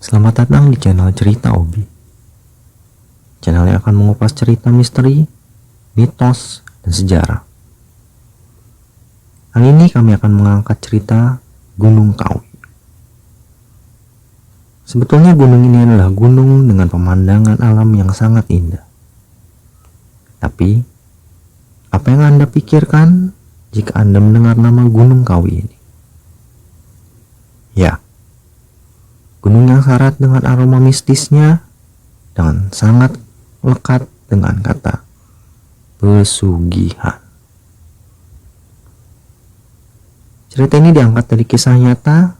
Selamat datang di channel Cerita Obi. Channel yang akan mengupas cerita misteri, mitos, dan sejarah. Kali ini kami akan mengangkat cerita Gunung Kawi. Sebetulnya gunung ini adalah gunung dengan pemandangan alam yang sangat indah. Tapi, apa yang Anda pikirkan jika Anda mendengar nama Gunung Kawi ini? Ya, gunung yang syarat dengan aroma mistisnya dan sangat lekat dengan kata pesugihan. Cerita ini diangkat dari kisah nyata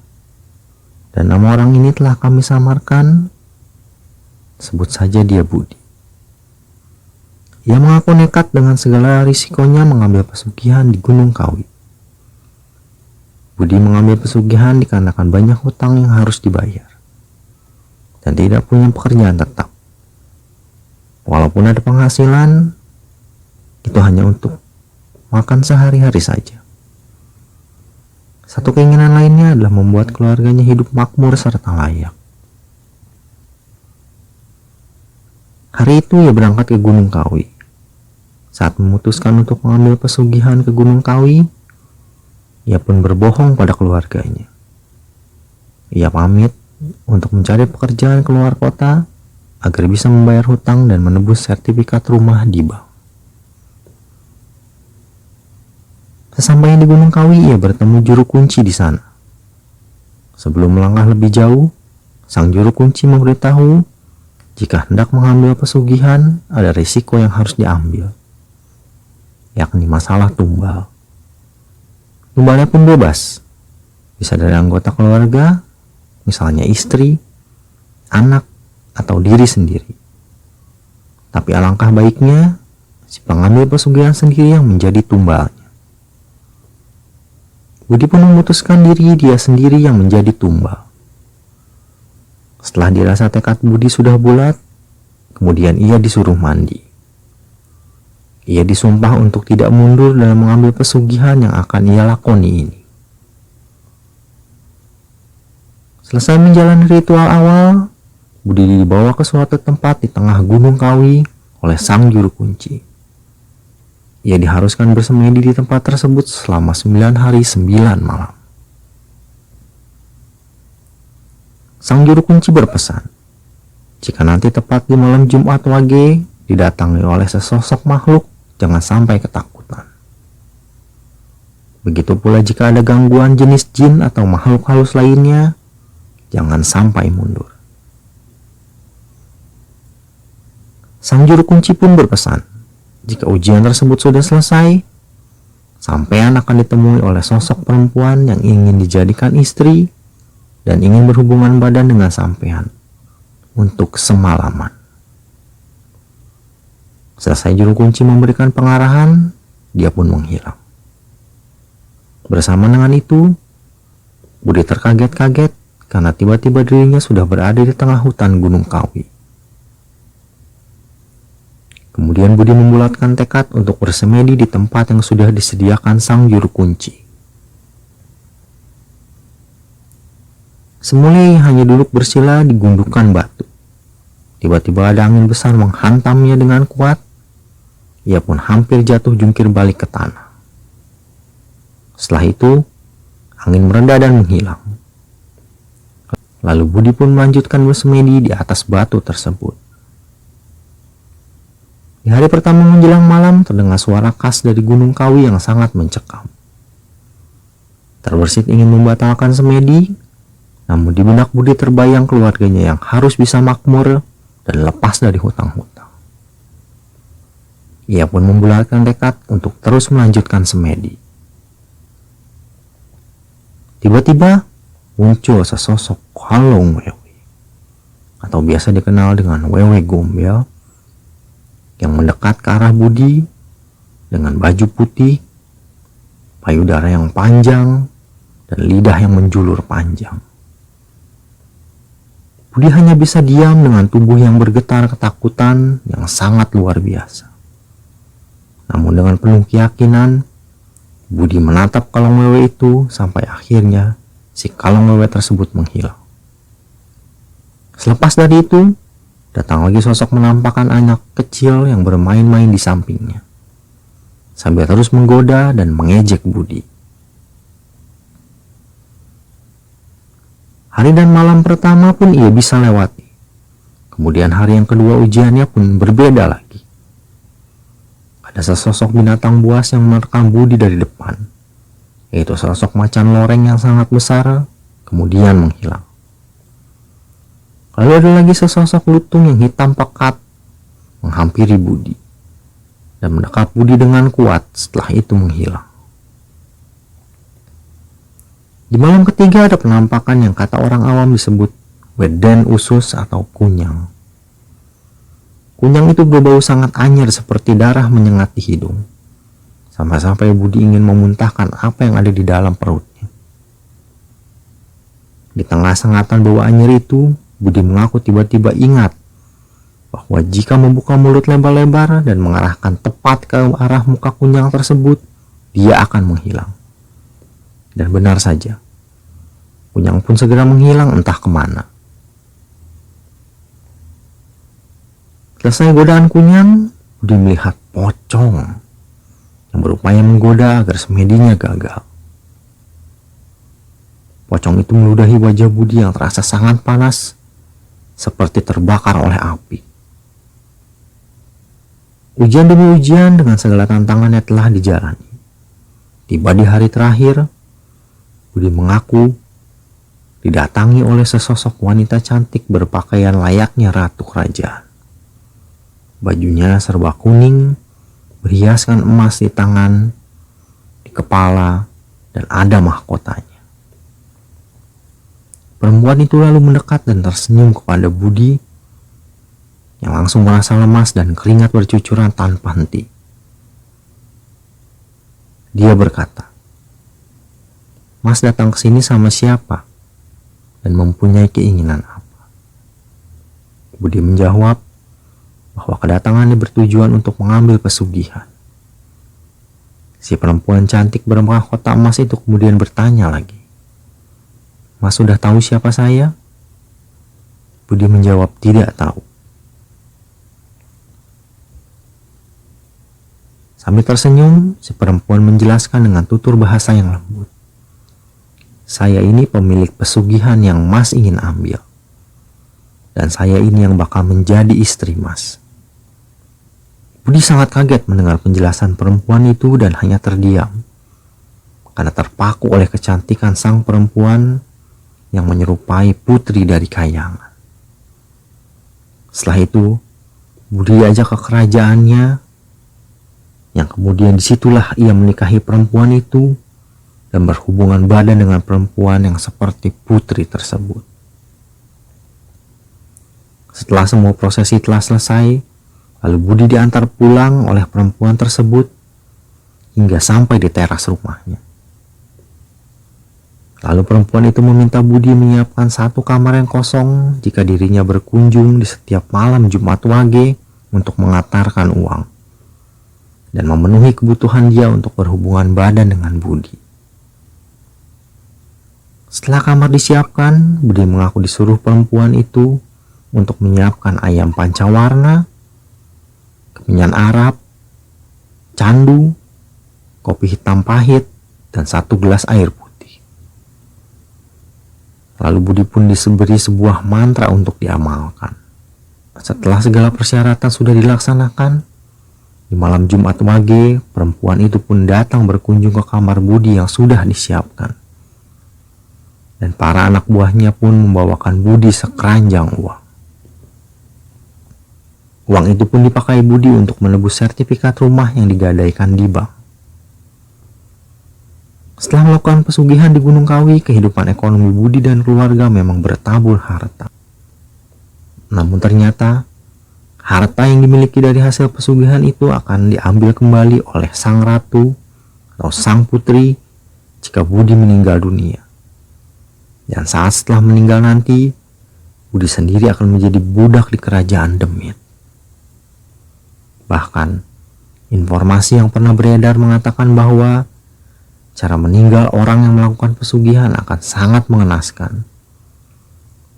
dan nama orang ini telah kami samarkan. Sebut saja dia Budi. Ia mengaku nekat dengan segala risikonya mengambil pesugihan di Gunung Kawi. Budi mengambil pesugihan dikarenakan banyak hutang yang harus dibayar dan tidak punya pekerjaan tetap. Walaupun ada penghasilan, itu hanya untuk makan sehari-hari saja. Satu keinginan lainnya adalah membuat keluarganya hidup makmur serta layak. Hari itu ia berangkat ke Gunung Kawi. Saat memutuskan untuk mengambil pesugihan ke Gunung Kawi, ia pun berbohong pada keluarganya. Ia pamit untuk mencari pekerjaan keluar kota agar bisa membayar hutang dan menebus sertifikat rumah di bank. Sesampainya di Gunung Kawi, ia bertemu juru kunci di sana. Sebelum melangkah lebih jauh, sang juru kunci memberitahu jika hendak mengambil pesugihan ada risiko yang harus diambil, yakni masalah tumbal. Tumbalnya pun bebas, bisa dari anggota keluarga, misalnya istri, anak, atau diri sendiri. Tapi alangkah baiknya si pengambil pesugihan sendiri yang menjadi tumbalnya. Budi pun memutuskan diri dia sendiri yang menjadi tumbal. Setelah dirasa tekad Budi sudah bulat, kemudian ia disuruh mandi. Ia disumpah untuk tidak mundur dalam mengambil pesugihan yang akan ia lakoni ini. Selesai menjalani ritual awal, Budi dibawa ke suatu tempat di tengah Gunung Kawi oleh sang juru kunci. Ia diharuskan bersemedi di tempat tersebut selama 9 hari 9 malam. Sang juru kunci berpesan, jika nanti tepat di malam Jumat Wage didatangi oleh sesosok makhluk, jangan sampai ketakutan. Begitu pula jika ada gangguan jenis jin atau makhluk halus lainnya, jangan sampai mundur. Sang juru kunci pun berpesan, jika ujian tersebut sudah selesai, sampean akan ditemui oleh sosok perempuan yang ingin dijadikan istri dan ingin berhubungan badan dengan sampean untuk semalaman. Selesai juru kunci memberikan pengarahan, dia pun menghilang. Bersama dengan itu, Budi terkaget-kaget karena tiba-tiba dirinya sudah berada di tengah hutan Gunung Kawi. Kemudian Budi membulatkan tekad untuk bersemedi di tempat yang sudah disediakan sang juru kunci. Semula ia hanya duduk bersila di gundukan batu. Tiba-tiba ada angin besar menghantamnya dengan kuat. Ia pun hampir jatuh jungkir balik ke tanah. Setelah itu, angin mereda dan menghilang. Lalu Budi pun melanjutkan bersemedi di atas batu tersebut. Di hari pertama menjelang malam, terdengar suara khas dari Gunung Kawi yang sangat mencekam. Terbersit ingin membatalkan semedi, namun di benak Budi terbayang keluarganya yang harus bisa makmur dan lepas dari hutang-hutang. Ia pun membulatkan tekad untuk terus melanjutkan semedi. Tiba-tiba muncul sesosok kalong wewe, atau biasa dikenal dengan wewe gombel, yang mendekat ke arah Budi dengan baju putih, payudara yang panjang, dan lidah yang menjulur panjang. Budi hanya bisa diam dengan tubuh yang bergetar ketakutan yang sangat luar biasa. Namun dengan penuh keyakinan, Budi menatap kalong wewe itu sampai akhirnya si kalong wewe tersebut menghilang. Selepas dari itu, datang lagi sosok menampakkan anak kecil yang bermain-main di sampingnya, sambil terus menggoda dan mengejek Budi. Hari dan malam pertama pun ia bisa lewati. Kemudian hari yang kedua ujiannya pun berbeda lagi. Ada sesosok binatang buas yang menerkam Budi dari depan, yaitu sosok macan loreng yang sangat besar, kemudian menghilang. Lalu ada lagi sesosok lutung yang hitam pekat menghampiri Budi dan mendekat Budi dengan kuat, setelah itu menghilang. Di malam ketiga ada penampakan yang kata orang awam disebut weden usus atau kunyang. Kunyang itu berbau sangat anyir seperti darah menyengat di hidung, sampai-sampai Budi ingin memuntahkan apa yang ada di dalam perutnya. Di tengah sengatan bau anyir itu, Budi mengaku tiba-tiba ingat bahwa jika membuka mulut lebar-lebar dan mengarahkan tepat ke arah muka kunyang tersebut, dia akan menghilang. Dan benar saja, kunyang pun segera menghilang entah kemana. Selesai godaan kunyang, Budi melihat pocong yang berupaya menggoda agar semedinya gagal. Pocong itu meludahi wajah Budi yang terasa sangat panas, seperti terbakar oleh api. Ujian demi ujian dengan segala tantangannya telah dijalani. Tiba di hari terakhir, Budi mengaku didatangi oleh sesosok wanita cantik berpakaian layaknya ratu kerajaan. Bajunya serba kuning, berhiaskan emas di tangan, di kepala, dan ada mahkotanya. Perempuan itu lalu mendekat dan tersenyum kepada Budi yang langsung merasa lemas dan keringat bercucuran tanpa henti. Dia berkata, "Mas datang ke sini sama siapa? Dan mempunyai keinginan apa?" Budi menjawab bahwa kedatangannya bertujuan untuk mengambil pesugihan. Si perempuan cantik bermahkota emas itu kemudian bertanya lagi, "Mas sudah tahu siapa saya?" Budi menjawab tidak tahu. Sambil tersenyum, si perempuan menjelaskan dengan tutur bahasa yang lembut, "Saya ini pemilik pesugihan yang Mas ingin ambil. Dan saya ini yang bakal menjadi istri Mas." Budi sangat kaget mendengar penjelasan perempuan itu dan hanya terdiam, karena terpaku oleh kecantikan sang perempuan yang menyerupai putri dari kayangan. Setelah itu, Budi diajak ke kerajaannya, yang kemudian disitulah ia menikahi perempuan itu dan berhubungan badan dengan perempuan yang seperti putri tersebut. Setelah semua prosesi telah selesai, lalu Budi diantar pulang oleh perempuan tersebut hingga sampai di teras rumahnya. Lalu perempuan itu meminta Budi menyiapkan satu kamar yang kosong jika dirinya berkunjung di setiap malam Jumat Wage untuk mengantarkan uang dan memenuhi kebutuhan dia untuk berhubungan badan dengan Budi. Setelah kamar disiapkan, Budi mengaku disuruh perempuan itu untuk menyiapkan ayam pancawarna, kemenyan Arab, candu, kopi hitam pahit, dan 1 gelas air putih. Lalu Budi pun diberi sebuah mantra untuk diamalkan. Setelah segala persyaratan sudah dilaksanakan, di malam Jumat Wage, perempuan itu pun datang berkunjung ke kamar Budi yang sudah disiapkan. Dan para anak buahnya pun membawakan Budi sekeranjang uang. Uang itu pun dipakai Budi untuk menebus sertifikat rumah yang digadaikan di bank. Setelah melakukan pesugihan di Gunung Kawi, kehidupan ekonomi Budi dan keluarga memang bertabur harta. Namun ternyata, harta yang dimiliki dari hasil pesugihan itu akan diambil kembali oleh sang ratu atau sang putri jika Budi meninggal dunia. Dan saat setelah meninggal nanti, Budi sendiri akan menjadi budak di kerajaan Demit. Bahkan, informasi yang pernah beredar mengatakan bahwa cara meninggal orang yang melakukan pesugihan akan sangat mengenaskan.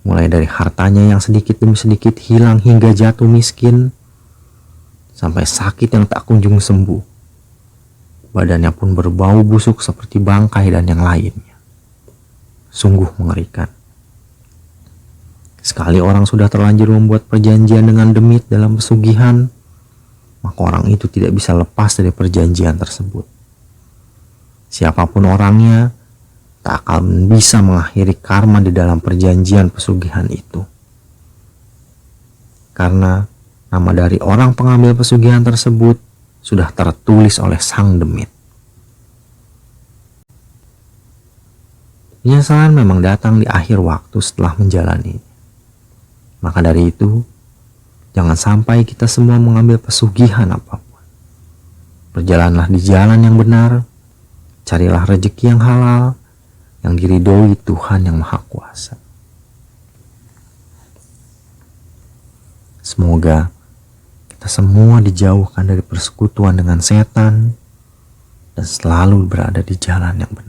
mulai dari hartanya yang sedikit demi sedikit hilang hingga jatuh miskin, sampai sakit yang tak kunjung sembuh. Badannya pun berbau busuk seperti bangkai dan yang lainnya. Sungguh mengerikan. Sekali orang sudah terlanjur membuat perjanjian dengan demit dalam pesugihan, maka orang itu tidak bisa lepas dari perjanjian tersebut. Siapapun orangnya, tak akan bisa mengakhiri karma di dalam perjanjian pesugihan itu. Karena nama dari orang pengambil pesugihan tersebut sudah tertulis oleh sang demit. Penyesalan memang datang di akhir waktu setelah menjalani. Maka dari itu, jangan sampai kita semua mengambil pesugihan apapun. Berjalanlah di jalan yang benar, carilah rezeki yang halal, yang diridhoi Tuhan yang Maha Kuasa. Semoga kita semua dijauhkan dari persekutuan dengan setan dan selalu berada di jalan yang benar.